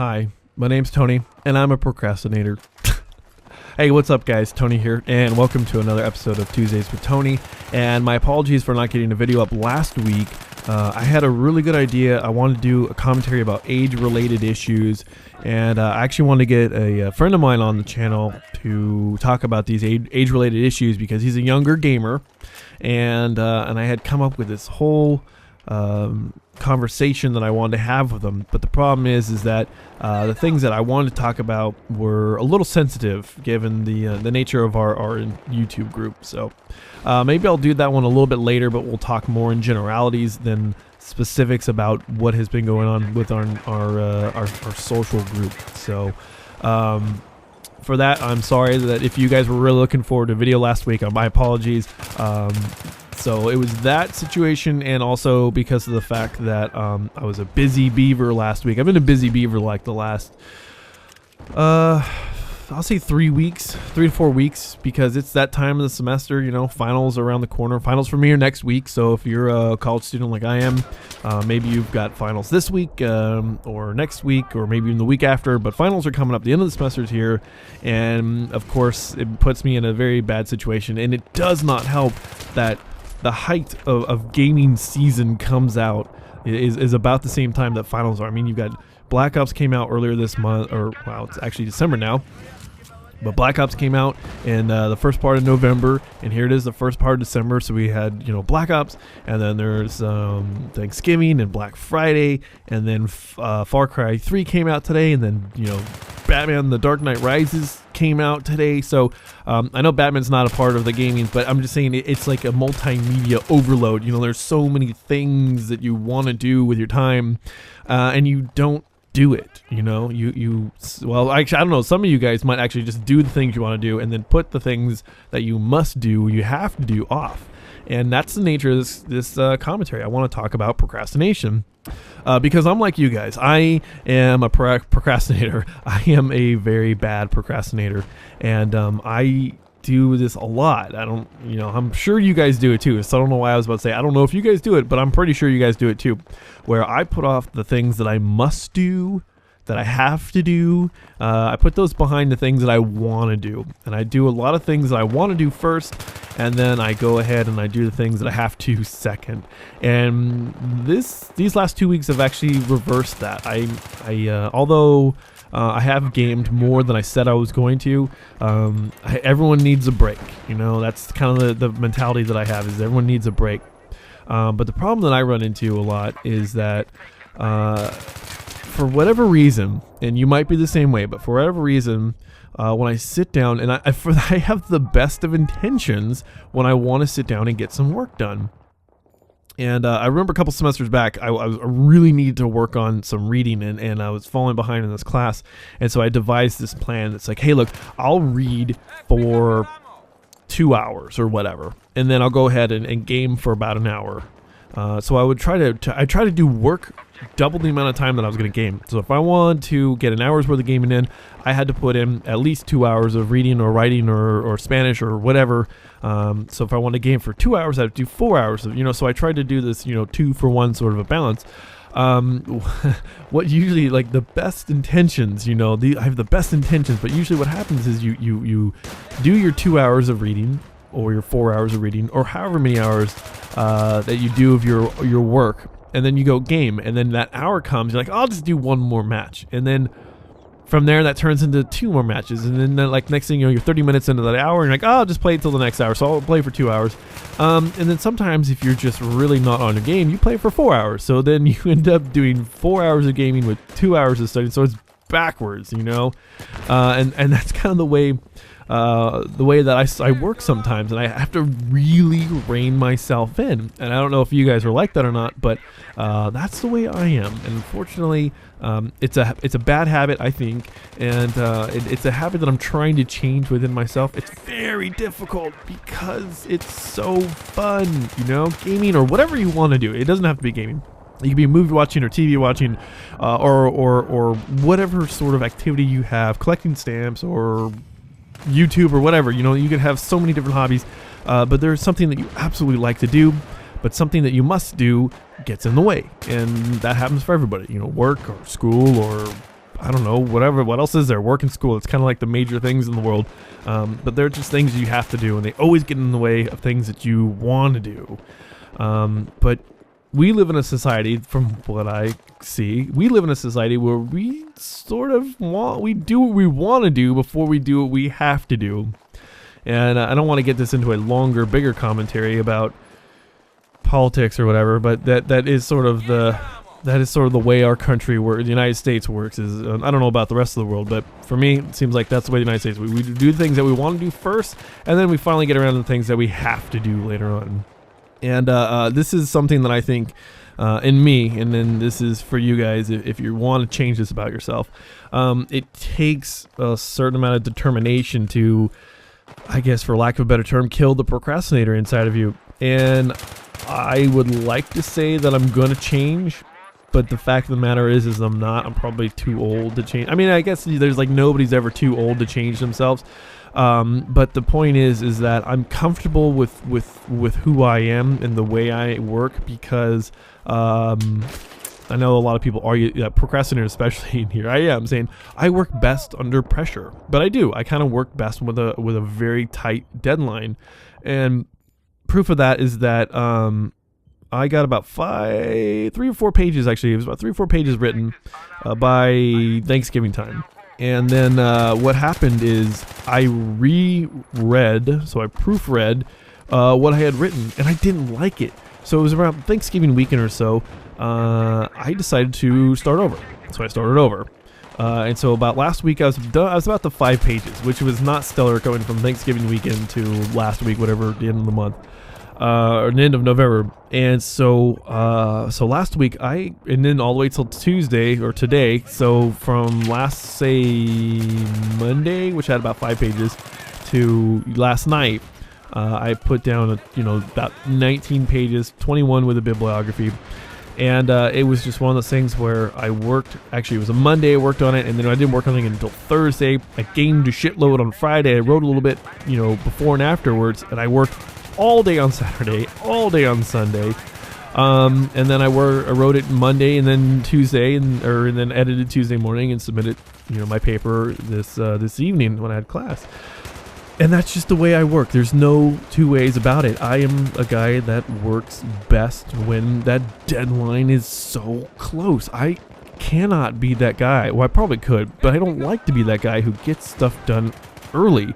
Hi, my name's Tony, and I'm a procrastinator. Hey, what's up, guys? Tony here, and welcome to another episode of Tuesdays with Tony. And my apologies for not getting a video up last week. I had a really good idea. I wanted to do a commentary about age-related issues, and I actually wanted to get a friend of mine on the channel to talk about these age-related issues because he's a younger gamer, and I had come up with this whole conversation that I wanted to have with him. But the problem is that the things that I wanted to talk about were a little sensitive given the nature of our YouTube group. So maybe I'll do that one a little bit later, but we'll talk more in generalities than specifics about what has been going on with our social group. So for that, I'm sorry that if you guys were really looking forward to a video last week, my apologies. So it was that situation, and also because of the fact that I was a busy beaver last week. I've been a busy beaver like the last, I'll say 3 to 4 weeks, because it's that time of the semester, you know, finals are around the corner. Finals for me are next week, so if you're a college student like I am, maybe you've got finals this week or next week or maybe even the week after, but finals are coming up. The end of the semester is here, and of course it puts me in a very bad situation, and it does not help that the height of gaming season comes out is about the same time that finals are. I mean, you've got Black Ops came out earlier this month, or wow, it's actually December now. But Black Ops came out in the first part of November, and here it is, the first part of December. So we had, you know, Black Ops, and then there's Thanksgiving and Black Friday, and then Far Cry 3 came out today, and then, you know, Batman: The Dark Knight Rises came out today. So I know Batman's not a part of the gaming, but I'm just saying it's like a multimedia overload. You know, there's so many things that you want to do with your time, and you don't do it. You know, well, actually, I don't know, some of you guys might actually just do the things you want to do and then put the things that you must do, you have to do, off. And that's the nature of this commentary. I want to talk about procrastination because I'm like you guys. I am a procrastinator. I am a very bad procrastinator, and I do this a lot. I'm sure you guys do it too. So I don't know why I was about to say I don't know if you guys do it, but I'm pretty sure you guys do it too, where I put off the things that I must do, that I have to do. I put those behind the things that I want to do, and I do a lot of things that I want to do first, and then I go ahead and I do the things that I have to second. And these last 2 weeks have actually reversed that. Although I have gamed more than I said I was going to. Everyone needs a break. You know, that's kind of the mentality that I have, is everyone needs a break. But the problem that I run into a lot is that for whatever reason, and you might be the same way, but for whatever reason, when I sit down, and I have the best of intentions when I want to sit down and get some work done. And I remember a couple semesters back, I really needed to work on some reading, and I was falling behind in this class. And so I devised this plan that's like, hey, look, I'll read for 2 hours or whatever, and then I'll go ahead and game for about an hour. So I would try to do work double the amount of time that I was going to game. So if I wanted to get an hour's worth of gaming in, I had to put in at least 2 hours of reading or writing or Spanish or whatever. So if I wanted to game for 2 hours, I'd do 4 hours of, so I tried to do this, 2-for-1 sort of a balance. What usually, like, the best intentions, I have the best intentions, but usually what happens is you do your 2 hours of reading, or your 4 hours of reading, or however many hours that you do of your work, and then you go game, and then that hour comes, you're like, I'll just do one more match, and then from there that turns into 2 more matches, and then like next thing you're 30 minutes into that hour, and you're like, I'll just play till the next hour, so I'll play for 2 hours, and then sometimes if you're just really not on a game, you play for 4 hours, so then you end up doing 4 hours of gaming with 2 hours of studying, so it's backwards, and that's kind of the way that I work sometimes, and I have to really rein myself in. And I don't know if you guys are like that or not, but that's the way I am. And unfortunately, it's a bad habit, I think, and it's a habit that I'm trying to change within myself. It's very difficult because it's so fun, gaming or whatever you want to do. It doesn't have to be gaming. You can be movie watching or TV watching, or whatever sort of activity you have, collecting stamps or YouTube or whatever. You can have so many different hobbies, but there's something that you absolutely like to do, but something that you must do gets in the way, and that happens for everybody. Work or school or I don't know, whatever. What else is there? Work and school. It's kind of like the major things in the world. But they're just things you have to do, and they always get in the way of things that you want to do. But we live in a society, from what I see, we live in a society where we sort of we do what we want to do before we do what we have to do. And I don't want to get this into a longer, bigger commentary about politics or whatever, but that is sort of the way our country works. The United States works. Is I don't know about the rest of the world, but for me, it seems like that's the way the United States. We do things that we want to do first, and then we finally get around to the things that we have to do later on. And this is something that I think in me, and then this is for you guys if you want to change this about yourself. It takes a certain amount of determination to, I guess, for lack of a better term, kill the procrastinator inside of you. And I would like to say that I'm going to change, but the fact of the matter is I'm not. I'm probably too old to change. I mean, I guess there's like nobody's ever too old to change themselves. But the point is that I'm comfortable with who I am and the way I work, because I know a lot of people argue, procrastinators especially, and here I am saying I work best under pressure, but I do. I kind of work best with a very tight deadline, and proof of that is that I got about 3 or 4 pages, actually. It was about 3 or 4 pages written by Thanksgiving time. And then what happened is I proofread what I had written, and I didn't like it. So it was around Thanksgiving weekend or so, I decided to start over. So I started over. And so about last week, I was about the 5 pages, which was not stellar going from Thanksgiving weekend to last week, whatever, the end of the month. Or the end of November. And so last week and then all the way till Tuesday or today. So from last, say, Monday, which had about 5 pages, to last night, I put down about 19 pages, 21 with a bibliography. And it was just one of those things where I worked. Actually, it was a Monday I worked on it, and then I didn't work on it until Thursday. I gamed a shitload on Friday. I wrote a little bit, before and afterwards, and I worked all day on Saturday, all day on Sunday, and then I wrote it Monday, and then Tuesday, and then edited Tuesday morning and submitted, my paper this evening when I had class. And that's just the way I work. There's no two ways about it. I am a guy that works best when that deadline is so close. I cannot be that guy. Well, I probably could, but I don't like to be that guy who gets stuff done early.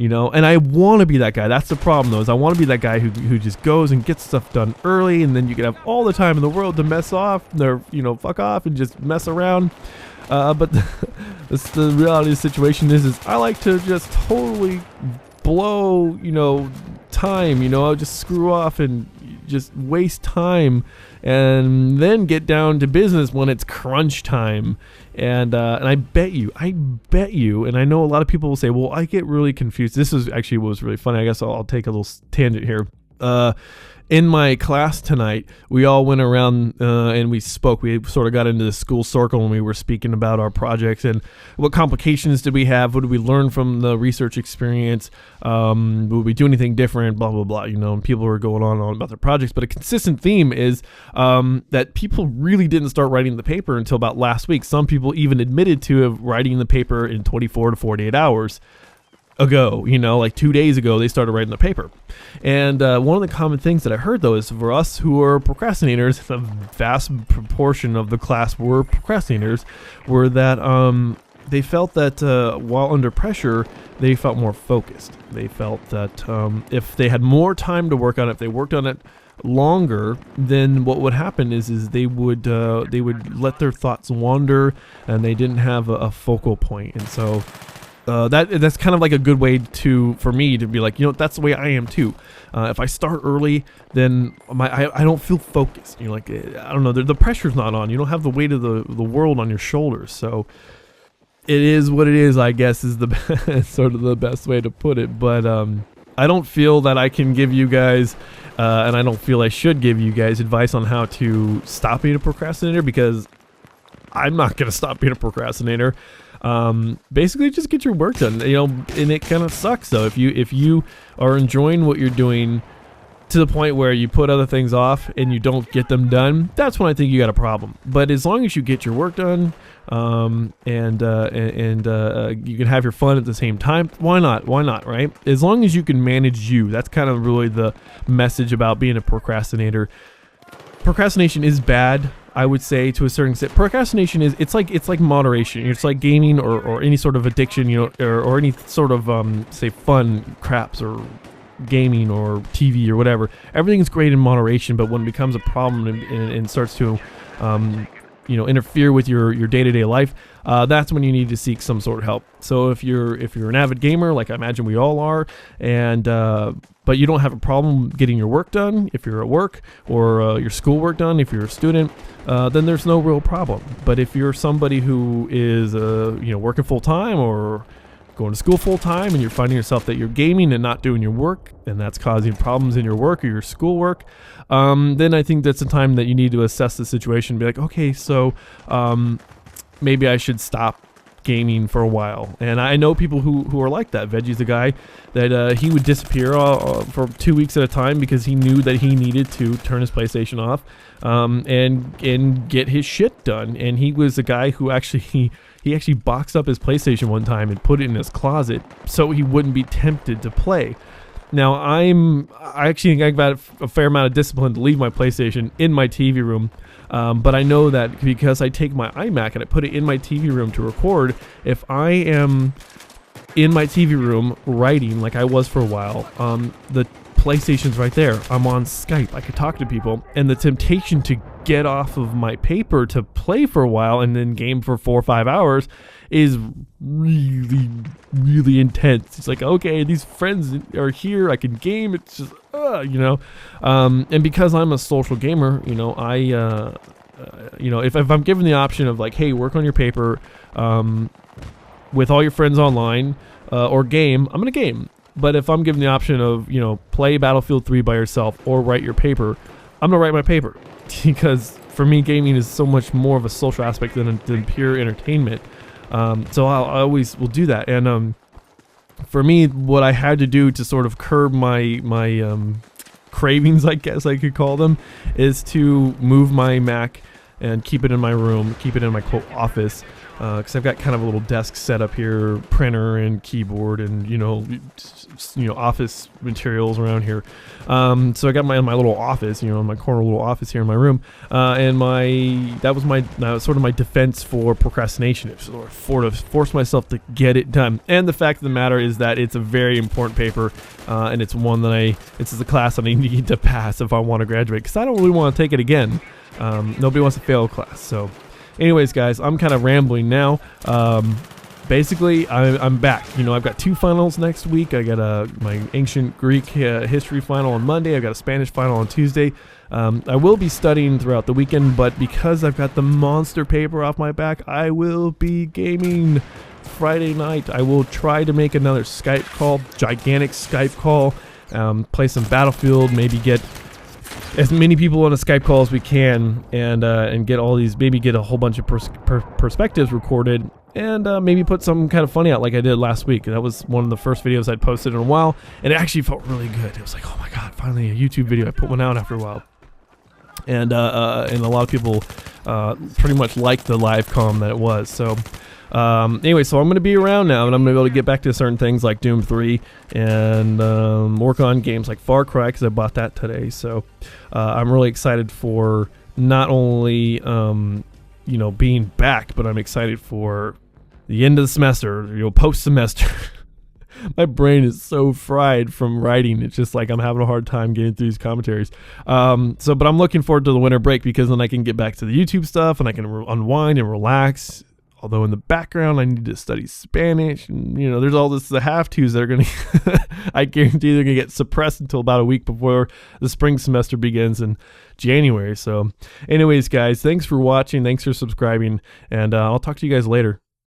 And I want to be that guy. That's the problem, though, is I want to be that guy who just goes and gets stuff done early, and then you can have all the time in the world to mess off, or, fuck off and just mess around. But the reality of the situation is I like to just totally blow, time, I'll just screw off and just waste time, and then get down to business when it's crunch time. And I bet you, and I know a lot of people will say, well, I get really confused. This is actually what was really funny. I guess I'll take a little tangent here. In my class tonight, we all went around and we spoke. We sort of got into the school circle and we were speaking about our projects and what complications did we have, what did we learn from the research experience, would we do anything different, blah, blah, blah, and people were going on and on about their projects. But a consistent theme is that people really didn't start writing the paper until about last week. Some people even admitted to writing the paper in 24 to 48 hours ago, like 2 days ago, they started writing the paper. And one of the common things that I heard, though, is for us who are procrastinators, a vast proportion of the class were procrastinators, were that they felt that while under pressure, they felt more focused. They felt that if they had more time to work on it, if they worked on it longer, then what would happen is they would let their thoughts wander, and they didn't have a focal point. And so that's kind of like a good way for me to be like, that's the way I am too. If I start early, then I don't feel focused. I don't know, the pressure's not on. You don't have the weight of the world on your shoulders. So it is what it is, I guess, is the sort of the best way to put it. But I don't feel that I can give you guys, and I don't feel I should give you guys advice on how to stop being a procrastinator, because I'm not going to stop being a procrastinator. Basically just get your work done, and it kind of sucks though. If you are enjoying what you're doing, to the point where you put other things off and you don't get them done, that's when I think you got a problem. But as long as you get your work done, and you can have your fun at the same time, why not, right? As long as you can manage you. That's kind of really the message about being a procrastinator. Procrastination is bad, I would say, to a certain extent. Procrastination is, it's like moderation. It's like gaming or any sort of addiction, or any sort of say fun craps or gaming or TV or whatever. Everything is great in moderation, but when it becomes a problem and starts to interfere with your day-to-day life, that's when you need to seek some sort of help. So if you're an avid gamer, like I imagine we all are, and but you don't have a problem getting your work done if you're at work, or your schoolwork done if you're a student, then there's no real problem. But if you're somebody who is working full-time or going to school full-time, and you're finding yourself that you're gaming and not doing your work, and that's causing problems in your work or your schoolwork, then I think that's the time that you need to assess the situation and be like, okay, so maybe I should stop gaming for a while. And I know people who are like that. Veggie's the guy that he would disappear for 2 weeks at a time because he knew that he needed to turn his PlayStation off and get his shit done. And he was a guy who actually he actually boxed up his PlayStation one time and put it in his closet so he wouldn't be tempted to play. Now I actually think I've got a fair amount of discipline to leave my PlayStation in my TV room. But I know that because I take my iMac and I put it in my TV room to record, if I am in my TV room writing like I was for a while, the PlayStation's right there. I'm on Skype. I could talk to people, and the temptation to get off of my paper to play for a while and then game for 4 or 5 hours is really, really intense. It's like, okay, these friends are here. I can game. It's just, and because I'm a social gamer, if I'm given the option of like, hey, work on your paper with all your friends online or game, I'm gonna game. But if I'm given the option of, play Battlefield 3 by yourself or write your paper, I'm gonna write my paper because for me, gaming is so much more of a social aspect than pure entertainment. So I always will do that. And for me, what I had to do to sort of curb my cravings, I guess I could call them, is to move my Mac and keep it in my room, keep it in my quote office, because I've got kind of a little desk set up here, printer and keyboard and office materials around here. So I got my little office, my corner little office here in my room, and that was my sort of my defense for procrastination. It sort of force myself to get it done. And the fact of the matter is that it's a very important paper, and it's one that it's a class that I need to pass if I want to graduate, because I don't really want to take it again. Nobody wants to fail a class. So anyways, guys, I'm kind of rambling now. Basically, I'm back. I've got 2 finals next week. I got my ancient Greek history final on Monday. I've got a Spanish final on Tuesday. I will be studying throughout the weekend, but because I've got the monster paper off my back, I will be gaming Friday night. I will try to make another Skype call, gigantic Skype call, play some Battlefield, maybe get as many people on a Skype call as we can, and get all these, maybe get a whole bunch of perspectives recorded, and maybe put some kind of funny out like I did last week. That was one of the first videos I'd posted in a while, and it actually felt really good. It was like, oh my god, finally a YouTube video. I put one out after a while, and a lot of people pretty much liked the live comm that it was. So anyway, so I'm going to be around now, and I'm going to be able to get back to certain things like Doom 3 and work on games like Far Cry, because I bought that today. So I'm really excited for not only being back, but I'm excited for the end of the semester, post-semester. My brain is so fried from writing. It's just like I'm having a hard time getting through these commentaries. But I'm looking forward to the winter break, because then I can get back to the YouTube stuff and I can unwind and relax. Although in the background, I need to study Spanish, and there's all the have-tos that are going to, I guarantee they're going to get suppressed until about a week before the spring semester begins in January. So anyways, guys, thanks for watching. Thanks for subscribing, and I'll talk to you guys later.